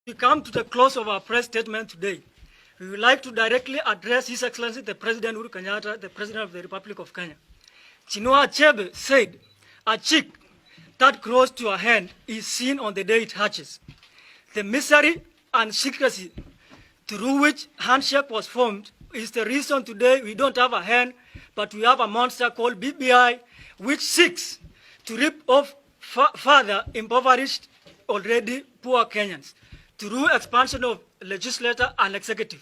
We come to the close of our press statement today. We would like to directly address His Excellency the President Uhuru Kenyatta, the President of the Republic of Kenya. Chinua Achebe said, "A chick that grows to a hen is seen on the day it hatches." The misery and secrecy through which handshake was formed is the reason today we don't have a hen, but we have a monster called BBI, which seeks to rip off further impoverished, already poor Kenyans through expansion of legislature and executive.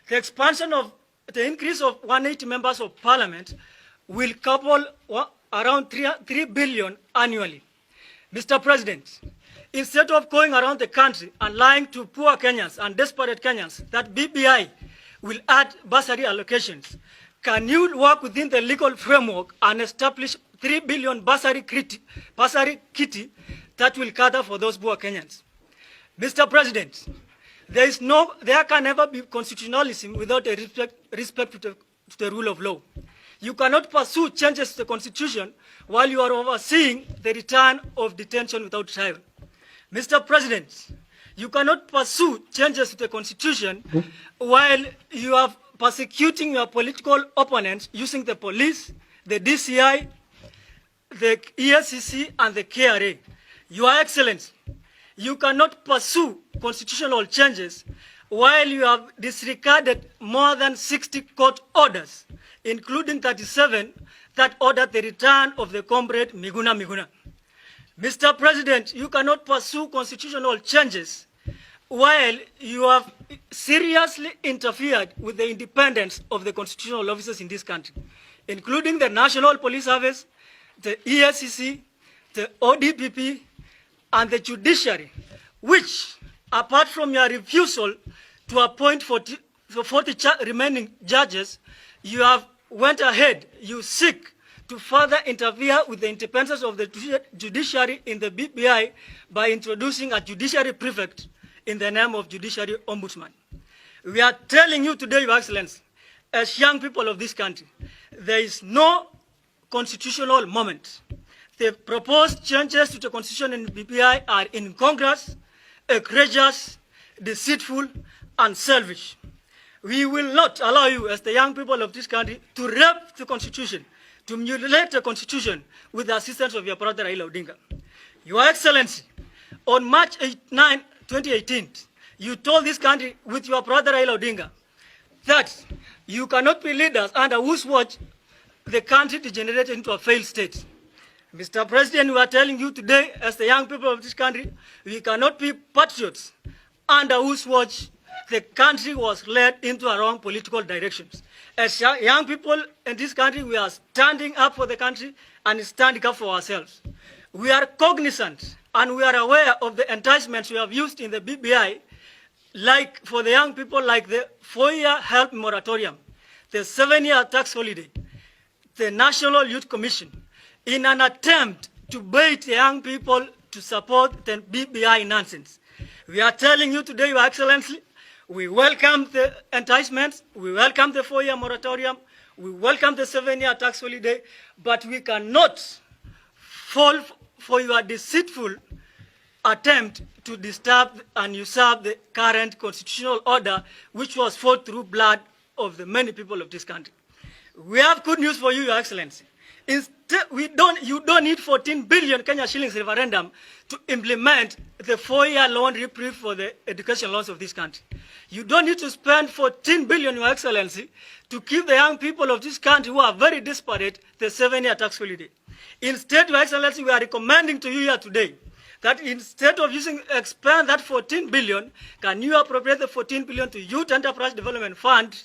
The expansion of the increase of 180 members of parliament will couple around 3 billion annually. Mr. President, instead of going around the country and lying to poor Kenyans and desperate Kenyans that BBI will add bursary allocations, can you work within the legal framework and establish 3 billion bursary kitty that will cater for those poor Kenyans? Mr. President, there can never be constitutionalism without a respect to the rule of law. You cannot pursue changes to the constitution while you are overseeing the return of detention without trial. Mr. President, you cannot pursue changes to the constitution while you are persecuting your political opponents using the police, the DCI, the ESCC, and the KRA. Your Excellency, you cannot pursue constitutional changes while you have disregarded more than 60 court orders, including 37 that ordered the return of the comrade Miguna. Mr. President, you cannot pursue constitutional changes while you have seriously interfered with the independence of the constitutional officers in this country, including the National Police Service, the ESCC, the ODPP, and the judiciary, which, apart from your refusal to appoint 40 remaining judges, you have went ahead, you seek to further interfere with the independence of the judiciary in the BBI by introducing a judiciary prefect in the name of Judiciary Ombudsman. We are telling you today, Your Excellency, as young people of this country, there is no constitutional moment. The proposed changes to the constitution in BBI are incongruous, egregious, deceitful, and selfish. We will not allow you, as the young people of this country, to rape the constitution, to mutilate the constitution with the assistance of your brother Raila Odinga. Your Excellency, on March 9, 2018, you told this country with your brother Raila Odinga that you cannot be leaders under whose watch the country degenerated into a failed state. Mr. President, we are telling you today, as the young people of this country, we cannot be patriots under whose watch the country was led into a wrong political directions. As young people in this country, we are standing up for the country and standing up for ourselves. We are cognizant and we are aware of the enticements we have used in the BBI, like for the young people, like the 4-year help moratorium, the 7-year tax holiday, the National Youth Commission, in an attempt to bait the young people to support the BBI nonsense. We are telling you today, Your Excellency, we welcome the enticements, we welcome the 4-year moratorium, we welcome the 7-year tax holiday, but we cannot fall for your deceitful attempt to disturb and usurp the current constitutional order, which was fought through blood of the many people of this country. We have good news for you, Your Excellency. Instead, you don't need 14 billion Kenya shillings referendum to implement the 4-year loan reprieve for the education loans of this country. You don't need to spend 14 billion, Your Excellency, to give the young people of this country who are very desperate the 7-year tax holiday. Instead, Your Excellency, we are recommending to you here today that instead of expand that 14 billion, can you appropriate the 14 billion to Youth Enterprise Development Fund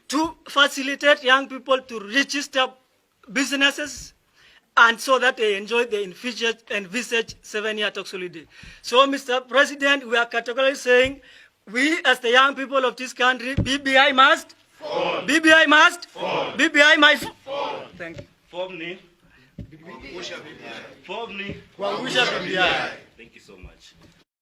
to facilitate young people to register businesses, and so that they enjoy the envisaged 7-year tax holiday. So, Mr. President, we are categorically saying, we as the young people of this country, BBI must fall. BBI must fall. BBI must fall. Thank you. Formni. Formni. BBI. Thank you so much.